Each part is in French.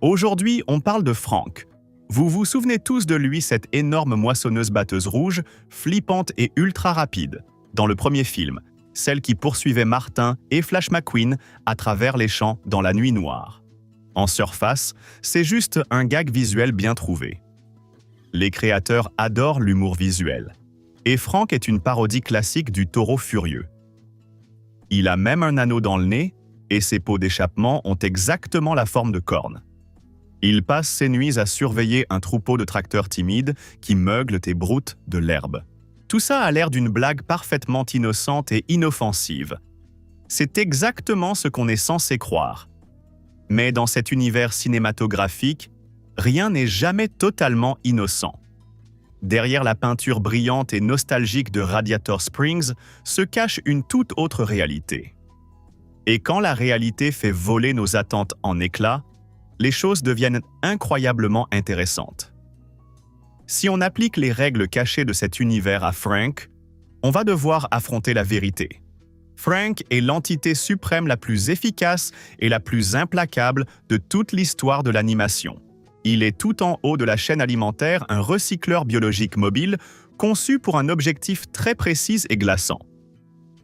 Aujourd'hui, on parle de Frank. Vous vous souvenez tous de lui, cette énorme moissonneuse-batteuse rouge, flippante et ultra rapide, dans le premier film, celle qui poursuivait Martin et Flash McQueen à travers les champs dans la nuit noire. En surface, c'est juste un gag visuel bien trouvé. Les créateurs adorent l'humour visuel. Et Frank est une parodie classique du taureau furieux. Il a même un anneau dans le nez, et ses pots d'échappement ont exactement la forme de cornes. Il passe ses nuits à surveiller un troupeau de tracteurs timides qui meuglent et broutent de l'herbe. Tout ça a l'air d'une blague parfaitement innocente et inoffensive. C'est exactement ce qu'on est censé croire. Mais dans cet univers cinématographique, rien n'est jamais totalement innocent. Derrière la peinture brillante et nostalgique de Radiator Springs se cache une toute autre réalité. Et quand la réalité fait voler nos attentes en éclats, les choses deviennent incroyablement intéressantes. Si on applique les règles cachées de cet univers à Frank, on va devoir affronter la vérité. Frank est l'entité suprême la plus efficace et la plus implacable de toute l'histoire de l'animation. Il est tout en haut de la chaîne alimentaire un recycleur biologique mobile conçu pour un objectif très précis et glaçant.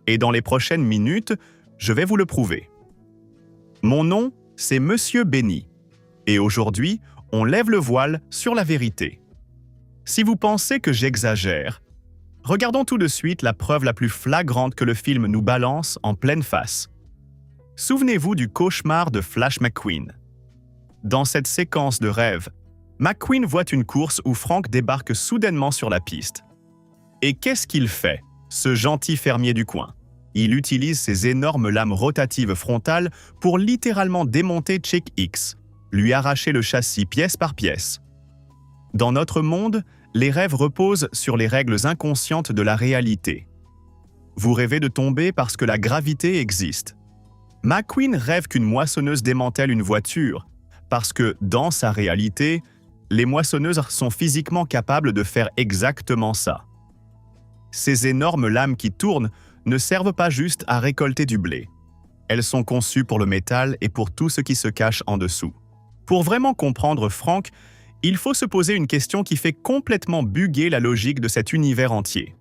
Et dans les prochaines minutes, je vais vous le prouver. Mon nom, c'est Monsieur Benny. Et aujourd'hui, on lève le voile sur la vérité. Si vous pensez que j'exagère, regardons tout de suite la preuve la plus flagrante que le film nous balance en pleine face. Souvenez-vous du cauchemar de Flash McQueen. Dans cette séquence de rêve, McQueen voit une course où Frank débarque soudainement sur la piste. Et qu'est-ce qu'il fait, ce gentil fermier du coin? Il utilise ses énormes lames rotatives frontales pour littéralement démonter Chick Hicks, lui arracher le châssis pièce par pièce. Dans notre monde, les rêves reposent sur les règles inconscientes de la réalité. Vous rêvez de tomber parce que la gravité existe. McQueen rêve qu'une moissonneuse démantèle une voiture, parce que, dans sa réalité, les moissonneuses sont physiquement capables de faire exactement ça. Ces énormes lames qui tournent ne servent pas juste à récolter du blé. Elles sont conçues pour le métal et pour tout ce qui se cache en dessous. Pour vraiment comprendre Frank, il faut se poser une question qui fait complètement bugger la logique de cet univers entier.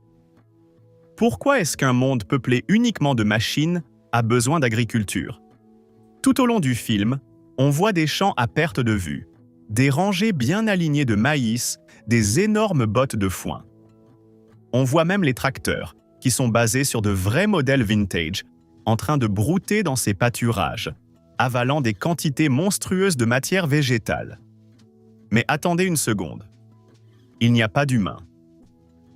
Pourquoi est-ce qu'un monde peuplé uniquement de machines a besoin d'agriculture? Tout au long du film, on voit des champs à perte de vue, des rangées bien alignées de maïs, des énormes bottes de foin. On voit même les tracteurs, qui sont basés sur de vrais modèles vintage, en train de brouter dans ces pâturages, avalant des quantités monstrueuses de matière végétale. Mais attendez une seconde. Il n'y a pas d'humain.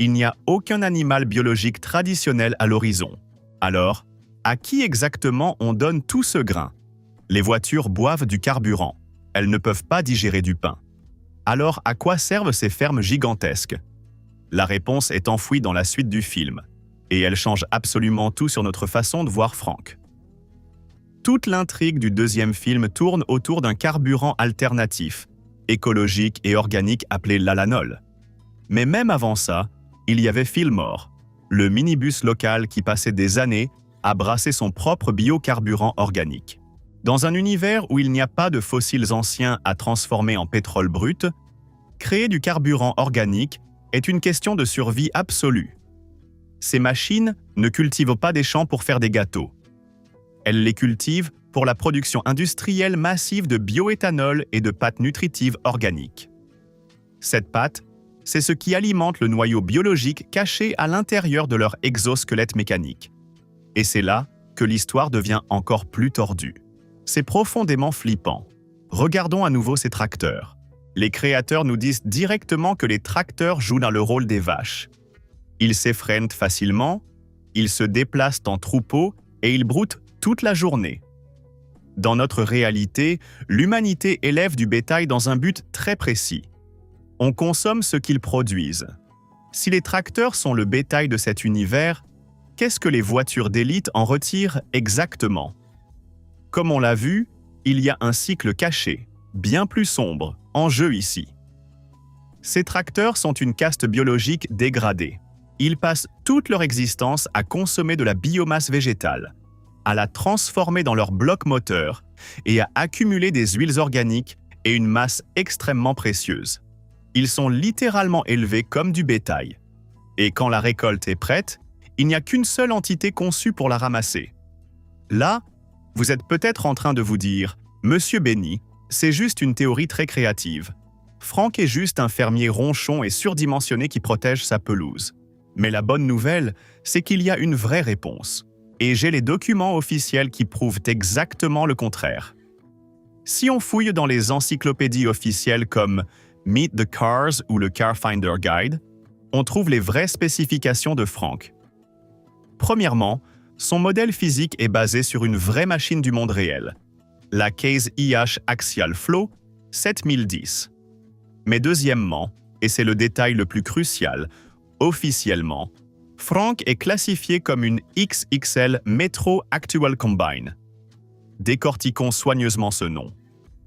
Il n'y a aucun animal biologique traditionnel à l'horizon. Alors, à qui exactement on donne tout ce grain? Les voitures boivent du carburant. Elles ne peuvent pas digérer du pain. Alors, à quoi servent ces fermes gigantesques? La réponse est enfouie dans la suite du film, et elle change absolument tout sur notre façon de voir Frank. Toute l'intrigue du deuxième film tourne autour d'un carburant alternatif, écologique et organique appelé l'alanol. Mais même avant ça, il y avait Fillmore, le minibus local qui passait des années à brasser son propre biocarburant organique. Dans un univers où il n'y a pas de fossiles anciens à transformer en pétrole brut, créer du carburant organique est une question de survie absolue. Ces machines ne cultivent pas des champs pour faire des gâteaux. Elles les cultivent pour la production industrielle massive de bioéthanol et de pâtes nutritives organiques. Cette pâte, c'est ce qui alimente le noyau biologique caché à l'intérieur de leur exosquelette mécanique. Et c'est là que l'histoire devient encore plus tordue. C'est profondément flippant. Regardons à nouveau ces tracteurs. Les créateurs nous disent directement que les tracteurs jouent dans le rôle des vaches. Ils s'effrénent facilement, ils se déplacent en troupeau et ils broutent toute la journée. Dans notre réalité, l'humanité élève du bétail dans un but très précis. On consomme ce qu'ils produisent. Si les tracteurs sont le bétail de cet univers, qu'est-ce que les voitures d'élite en retirent exactement? Comme on l'a vu, il y a un cycle caché, bien plus sombre, en jeu ici. Ces tracteurs sont une caste biologique dégradée. Ils passent toute leur existence à consommer de la biomasse végétale, à la transformer dans leur bloc moteur et à accumuler des huiles organiques et une masse extrêmement précieuse. Ils sont littéralement élevés comme du bétail. Et quand la récolte est prête, il n'y a qu'une seule entité conçue pour la ramasser. Là, vous êtes peut-être en train de vous dire « Monsieur Benny, c'est juste une théorie très créative. Frank est juste un fermier ronchon et surdimensionné qui protège sa pelouse. » Mais la bonne nouvelle, c'est qu'il y a une vraie réponse. Et j'ai les documents officiels qui prouvent exactement le contraire. Si on fouille dans les encyclopédies officielles comme Meet the Cars ou le Car Finder Guide, on trouve les vraies spécifications de Frank. Premièrement, son modèle physique est basé sur une vraie machine du monde réel, la Case IH Axial Flow 7010. Mais deuxièmement, et c'est le détail le plus crucial, officiellement, Frank est classifié comme une XXL Metro Actual Combine. Décortiquons soigneusement ce nom.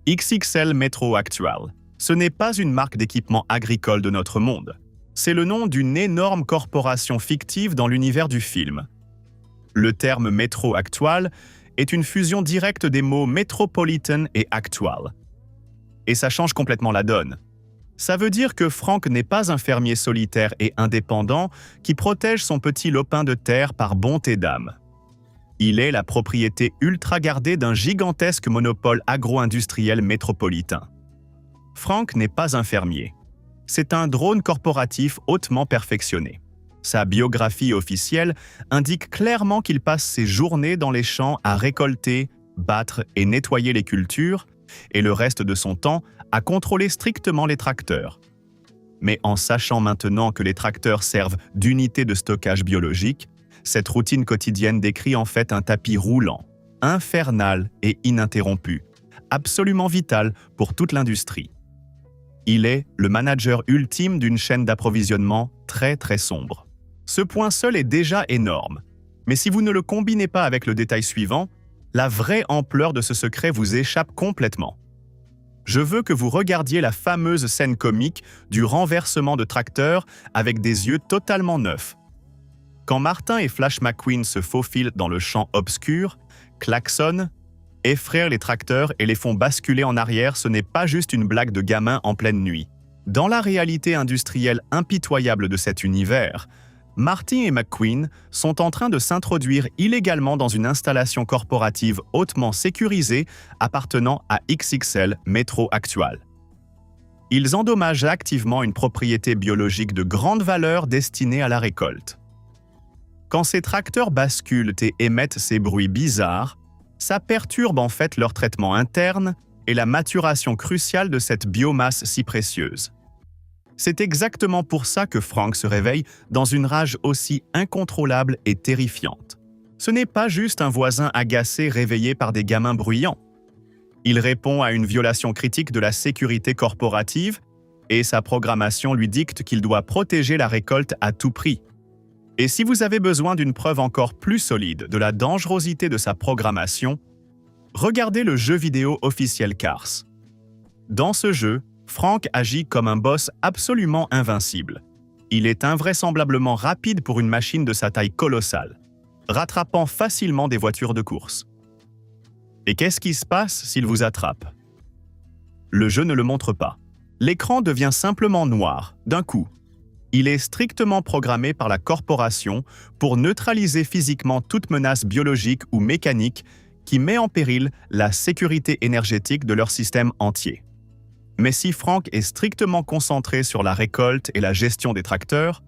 XXL Metro Actual, ce n'est pas une marque d'équipement agricole de notre monde. C'est le nom d'une énorme corporation fictive dans l'univers du film. Le terme Metro Actual est une fusion directe des mots Metropolitan et Actual. Et ça change complètement la donne. Ça veut dire que Frank n'est pas un fermier solitaire et indépendant qui protège son petit lopin de terre par bonté d'âme. Il est la propriété ultra gardée d'un gigantesque monopole agro-industriel métropolitain. Frank n'est pas un fermier. C'est un drone corporatif hautement perfectionné. Sa biographie officielle indique clairement qu'il passe ses journées dans les champs à récolter, battre et nettoyer les cultures, et le reste de son temps à contrôler strictement les tracteurs. Mais en sachant maintenant que les tracteurs servent d'unité de stockage biologique, cette routine quotidienne décrit en fait un tapis roulant, infernal et ininterrompu, absolument vital pour toute l'industrie. Il est le manager ultime d'une chaîne d'approvisionnement très sombre. Ce point seul est déjà énorme, mais si vous ne le combinez pas avec le détail suivant, la vraie ampleur de ce secret vous échappe complètement. Je veux que vous regardiez la fameuse scène comique du renversement de tracteur avec des yeux totalement neufs. Quand Martin et Flash McQueen se faufilent dans le champ obscur, klaxonnent, effraient les tracteurs et les font basculer en arrière, ce n'est pas juste une blague de gamin en pleine nuit. Dans la réalité industrielle impitoyable de cet univers, Martin et McQueen sont en train de s'introduire illégalement dans une installation corporative hautement sécurisée appartenant à XXL Metro Actual. Ils endommagent activement une propriété biologique de grande valeur destinée à la récolte. Quand ces tracteurs basculent et émettent ces bruits bizarres, ça perturbe en fait leur traitement interne et la maturation cruciale de cette biomasse si précieuse. C'est exactement pour ça que Frank se réveille dans une rage aussi incontrôlable et terrifiante. Ce n'est pas juste un voisin agacé réveillé par des gamins bruyants. Il répond à une violation critique de la sécurité corporative et sa programmation lui dicte qu'il doit protéger la récolte à tout prix. Et si vous avez besoin d'une preuve encore plus solide de la dangerosité de sa programmation, regardez le jeu vidéo officiel Cars. Dans ce jeu, Frank agit comme un boss absolument invincible. Il est invraisemblablement rapide pour une machine de sa taille colossale, rattrapant facilement des voitures de course. Et qu'est-ce qui se passe s'il vous attrape? Le jeu ne le montre pas. L'écran devient simplement noir, d'un coup. Il est strictement programmé par la corporation pour neutraliser physiquement toute menace biologique ou mécanique qui met en péril la sécurité énergétique de leur système entier. Mais si Frank est strictement concentré sur la récolte et la gestion des tracteurs,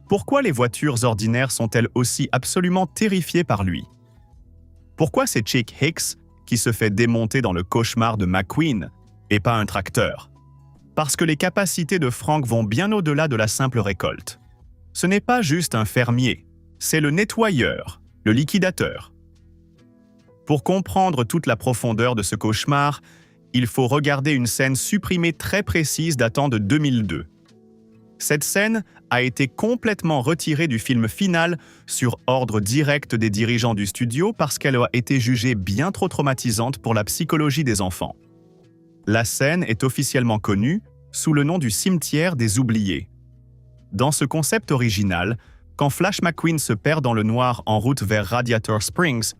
pourquoi les voitures ordinaires sont-elles aussi absolument terrifiées par lui? Pourquoi c'est Chick Hicks qui se fait démonter dans le cauchemar de McQueen et pas un tracteur? Parce que les capacités de Frank vont bien au-delà de la simple récolte. Ce n'est pas juste un fermier, c'est le nettoyeur, le liquidateur. Pour comprendre toute la profondeur de ce cauchemar, il faut regarder une scène supprimée très précise datant de 2002. Cette scène a été complètement retirée du film final sur ordre direct des dirigeants du studio parce qu'elle a été jugée bien trop traumatisante pour la psychologie des enfants. La scène est officiellement connue sous le nom du cimetière des oubliés. Dans ce concept original, quand Flash McQueen se perd dans le noir en route vers Radiator Springs,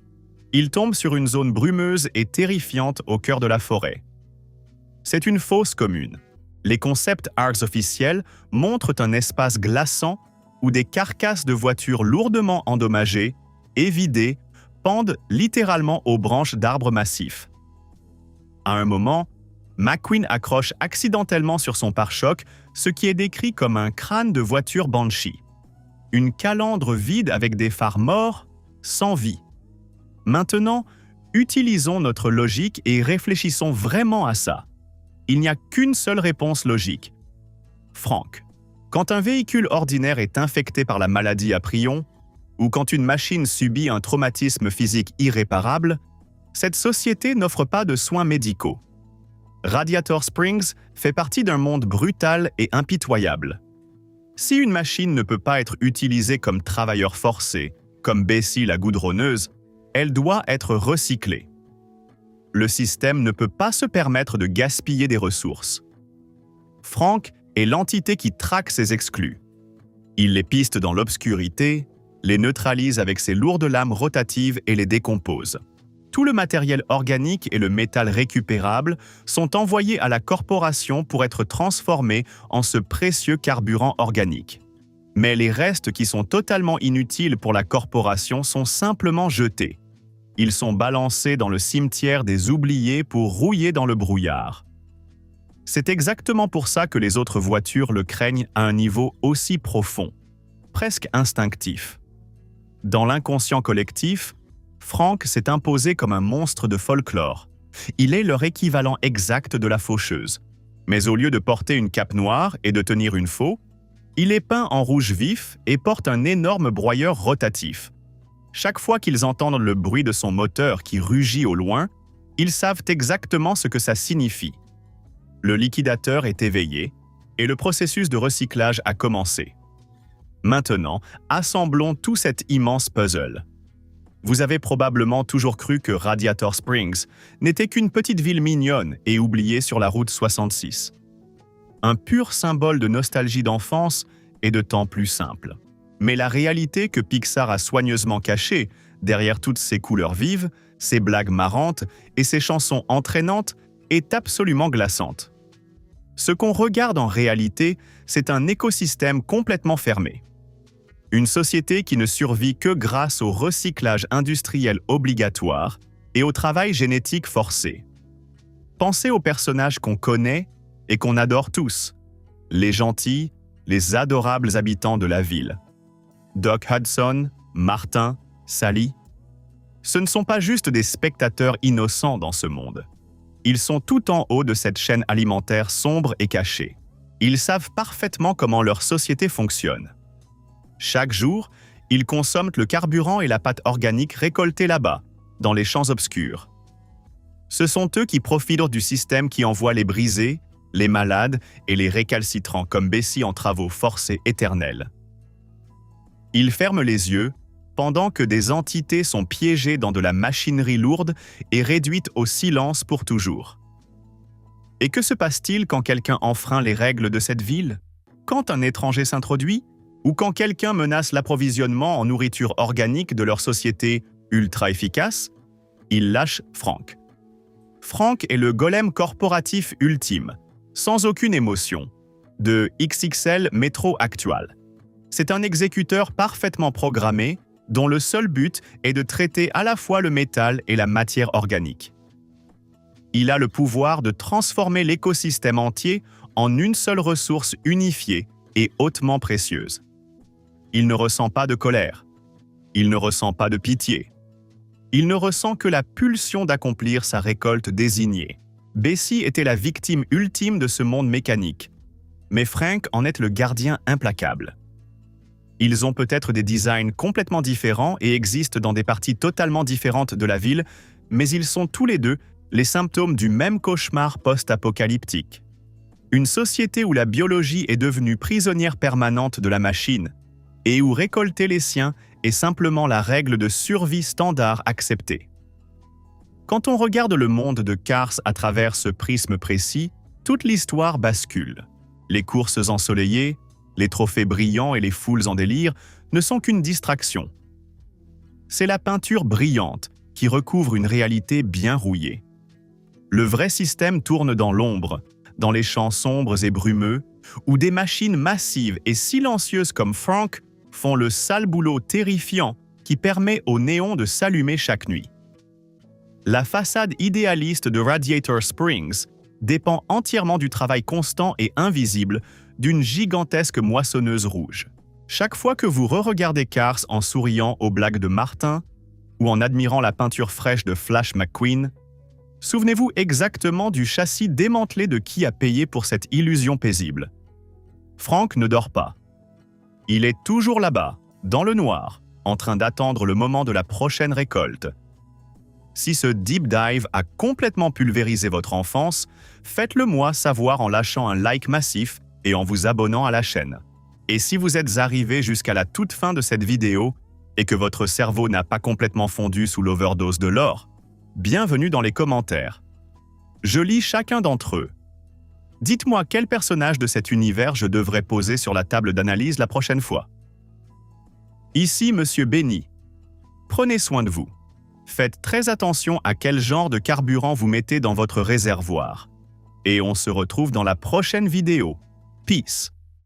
il tombe sur une zone brumeuse et terrifiante au cœur de la forêt. C'est une fausse commune. Les concept arts officiels montrent un espace glaçant où des carcasses de voitures lourdement endommagées et vidées pendent littéralement aux branches d'arbres massifs. À un moment, McQueen accroche accidentellement sur son pare-choc ce qui est décrit comme un crâne de voiture Banshee. Une calandre vide avec des phares morts, sans vie. Maintenant, utilisons notre logique et réfléchissons vraiment à ça. Il n'y a qu'une seule réponse logique. Frank, quand un véhicule ordinaire est infecté par la maladie à prions, ou quand une machine subit un traumatisme physique irréparable, cette société n'offre pas de soins médicaux. Radiator Springs fait partie d'un monde brutal et impitoyable. Si une machine ne peut pas être utilisée comme travailleur forcé, comme Bessie la goudronneuse, elle doit être recyclée. Le système ne peut pas se permettre de gaspiller des ressources. Frank est l'entité qui traque ces exclus. Il les piste dans l'obscurité, les neutralise avec ses lourdes lames rotatives et les décompose. Tout le matériel organique et le métal récupérable sont envoyés à la corporation pour être transformés en ce précieux carburant organique. Mais les restes qui sont totalement inutiles pour la corporation sont simplement jetés. Ils sont balancés dans le cimetière des oubliés pour rouiller dans le brouillard. C'est exactement pour ça que les autres voitures le craignent à un niveau aussi profond, presque instinctif. Dans l'inconscient collectif, Frank s'est imposé comme un monstre de folklore. Il est leur équivalent exact de la faucheuse. Mais au lieu de porter une cape noire et de tenir une faux, il est peint en rouge vif et porte un énorme broyeur rotatif. Chaque fois qu'ils entendent le bruit de son moteur qui rugit au loin, ils savent exactement ce que ça signifie. Le liquidateur est éveillé et le processus de recyclage a commencé. Maintenant, assemblons tout cet immense puzzle. Vous avez probablement toujours cru que Radiator Springs n'était qu'une petite ville mignonne et oubliée sur la route 66. Un pur symbole de nostalgie d'enfance et de temps plus simple. Mais la réalité que Pixar a soigneusement cachée derrière toutes ces couleurs vives, ces blagues marrantes et ces chansons entraînantes est absolument glaçante. Ce qu'on regarde en réalité, c'est un écosystème complètement fermé. Une société qui ne survit que grâce au recyclage industriel obligatoire et au travail génétique forcé. Pensez aux personnages qu'on connaît et qu'on adore tous, les gentils, les adorables habitants de la ville. Doc Hudson, Martin, Sally. Ce ne sont pas juste des spectateurs innocents dans ce monde. Ils sont tout en haut de cette chaîne alimentaire sombre et cachée. Ils savent parfaitement comment leur société fonctionne. Chaque jour, ils consomment le carburant et la pâte organique récoltés là-bas, dans les champs obscurs. Ce sont eux qui profitent du système qui envoie les brisés, les malades et les récalcitrants comme Bessie en travaux forcés éternels. Ils ferment les yeux pendant que des entités sont piégées dans de la machinerie lourde et réduites au silence pour toujours. Et que se passe-t-il quand quelqu'un enfreint les règles de cette ville? Quand un étranger s'introduit? Ou quand quelqu'un menace l'approvisionnement en nourriture organique de leur société ultra efficace? Ils lâchent Frank. Frank est le golem corporatif ultime, sans aucune émotion, de XXL Metro Actual. C'est un exécuteur parfaitement programmé dont le seul but est de traiter à la fois le métal et la matière organique. Il a le pouvoir de transformer l'écosystème entier en une seule ressource unifiée et hautement précieuse. Il ne ressent pas de colère. Il ne ressent pas de pitié. Il ne ressent que la pulsion d'accomplir sa récolte désignée. Bessie était la victime ultime de ce monde mécanique, mais Frank en est le gardien implacable. Ils ont peut-être des designs complètement différents et existent dans des parties totalement différentes de la ville, mais ils sont tous les deux les symptômes du même cauchemar post-apocalyptique. Une société où la biologie est devenue prisonnière permanente de la machine, et où récolter les siens est simplement la règle de survie standard acceptée. Quand on regarde le monde de Cars à travers ce prisme précis, toute l'histoire bascule. Les courses ensoleillées, les trophées brillants et les foules en délire ne sont qu'une distraction. C'est la peinture brillante qui recouvre une réalité bien rouillée. Le vrai système tourne dans l'ombre, dans les champs sombres et brumeux, où des machines massives et silencieuses comme Frank font le sale boulot terrifiant qui permet au néon de s'allumer chaque nuit. La façade idéaliste de Radiator Springs dépend entièrement du travail constant et invisible d'une gigantesque moissonneuse rouge. Chaque fois que vous re-regardez Cars en souriant aux blagues de Martin ou en admirant la peinture fraîche de Flash McQueen, souvenez-vous exactement du châssis démantelé de qui a payé pour cette illusion paisible. Frank ne dort pas. Il est toujours là-bas, dans le noir, en train d'attendre le moment de la prochaine récolte. Si ce deep dive a complètement pulvérisé votre enfance, faites-le moi savoir en lâchant un like massif et en vous abonnant à la chaîne. Et si vous êtes arrivé jusqu'à la toute fin de cette vidéo et que votre cerveau n'a pas complètement fondu sous l'overdose de l'or, bienvenue dans les commentaires. Je lis chacun d'entre eux. Dites-moi quel personnage de cet univers je devrais poser sur la table d'analyse la prochaine fois. Ici Monsieur Benny. Prenez soin de vous. Faites très attention à quel genre de carburant vous mettez dans votre réservoir. Et on se retrouve dans la prochaine vidéo. Peace.